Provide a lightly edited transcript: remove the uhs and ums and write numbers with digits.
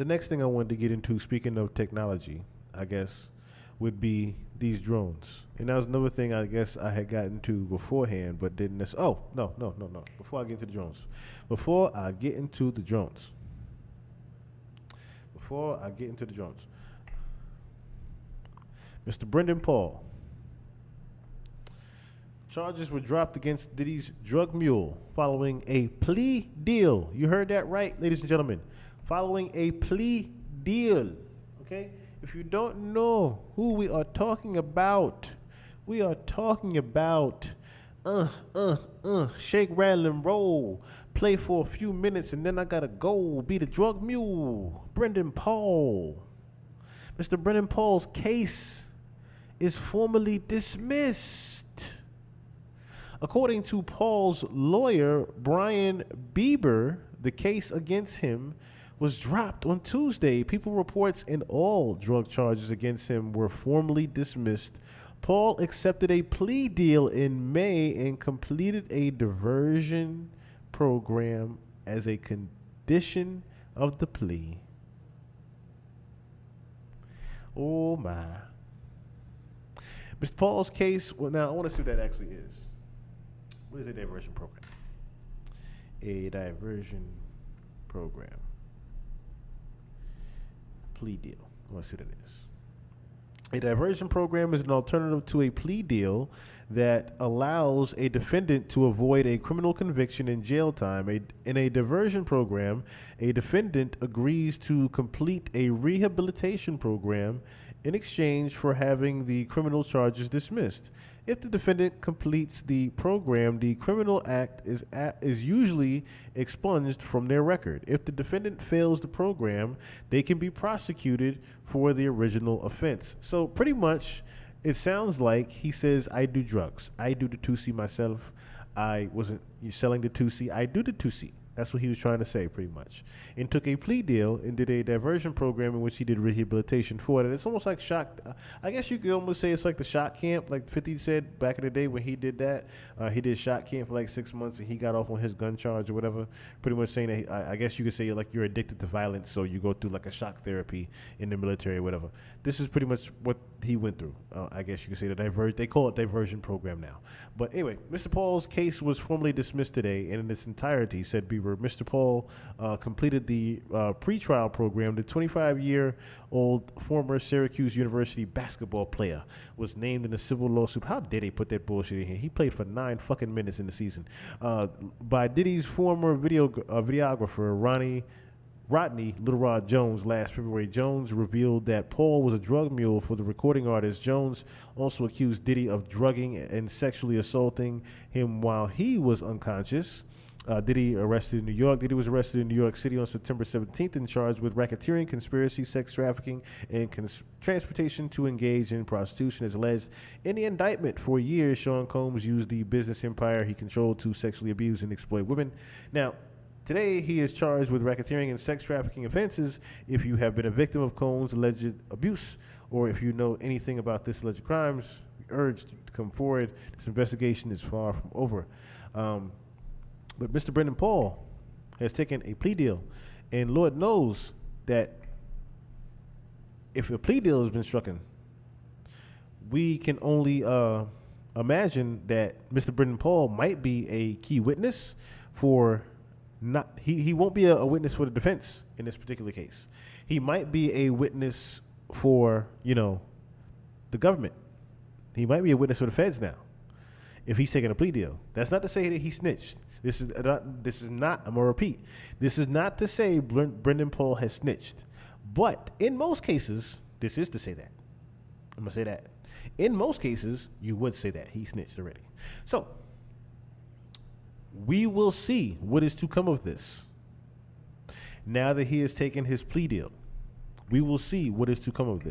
the next thing I wanted to get into, speaking of technology, I guess, would be these drones. And that was another thing I guess I had gotten to beforehand, but didn't necessarily. Oh, no. Before I get into the drones. Before I get into the drones. Mr. Brendan Paul. Charges were dropped against Diddy's drug mule following a plea deal. You heard that right, ladies and gentlemen. Following a plea deal. Okay? If you don't know who we are talking about, we are talking about shake, rattle, and roll. Play for a few minutes and then I gotta go be the drug mule. Brendan Paul. Mr. Brendan Paul's case is formally dismissed. According to Paul's lawyer, Brian Bieber, the case against him was dropped on Tuesday. People reports and all drug charges against him were formally dismissed. Paul accepted a plea deal in May and completed a diversion program as a condition of the plea. Oh my. Mr. Paul's case, well, now I want to see what that actually is. What is a diversion program? A diversion program. Plea deal. I want to see what that is. A diversion program is an alternative to a plea deal that allows a defendant to avoid a criminal conviction and jail time. In a diversion program, a defendant agrees to complete a rehabilitation program in exchange for having the criminal charges dismissed. If the defendant completes the program, the criminal act is usually expunged from their record. If the defendant fails the program, they can be prosecuted for the original offense. So pretty much, it sounds like he says, I do drugs. I do the 2C myself. I wasn't selling the 2C. I do the 2C. That's what he was trying to say, pretty much. And took a plea deal and did a diversion program in which he did rehabilitation for it. It's almost like shock. I guess you could almost say it's like the shot camp, like 50 said back in the day when he did that. He did shot camp for like 6 months and he got off on his gun charge or whatever. Pretty much saying that I guess you could say like you're addicted to violence, so you go through like a shock therapy in the military or whatever. This is pretty much what he went through. I guess you could say they call it diversion program now. But anyway, Mr. Paul's case was formally dismissed today, and in its entirety, said Beaver, Mr. Paul completed the pretrial program. The 25-year-old former Syracuse University basketball player was named in a civil lawsuit. How dare they put that bullshit in here? He played for 9 fucking minutes in the season. By Diddy's former videographer, Rodney Little Rod Jones. Last February, Jones revealed that Paul was a drug mule for the recording artist. Jones also accused Diddy of drugging and sexually assaulting him while he was unconscious. Diddy was arrested in New York City on September 17th and charged with racketeering, conspiracy, sex trafficking, and transportation to engage in prostitution. As alleged in the indictment, for years, Sean Combs used the business empire he controlled to sexually abuse and exploit women. Now, today, he is charged with racketeering and sex trafficking offenses. If you have been a victim of Combs' alleged abuse, or if you know anything about this alleged crimes, we urge you to come forward. This investigation is far from over. But Mr. Brendan Paul has taken a plea deal, and Lord knows that if a plea deal has been struck, we can only imagine that Mr. Brendan Paul might be a key witness for he won't be a witness for the defense in this particular case. He might be a witness for, the government. He might be a witness for the feds now if he's taking a plea deal. That's not to say that he snitched. This is not, I'm going to repeat, this is not to say Brendan Paul has snitched. But in most cases, this is to say that. I'm going to say that. In most cases, you would say that he snitched already. So, we will see what is to come of this. Now that he has taken his plea deal, we will see what is to come of this.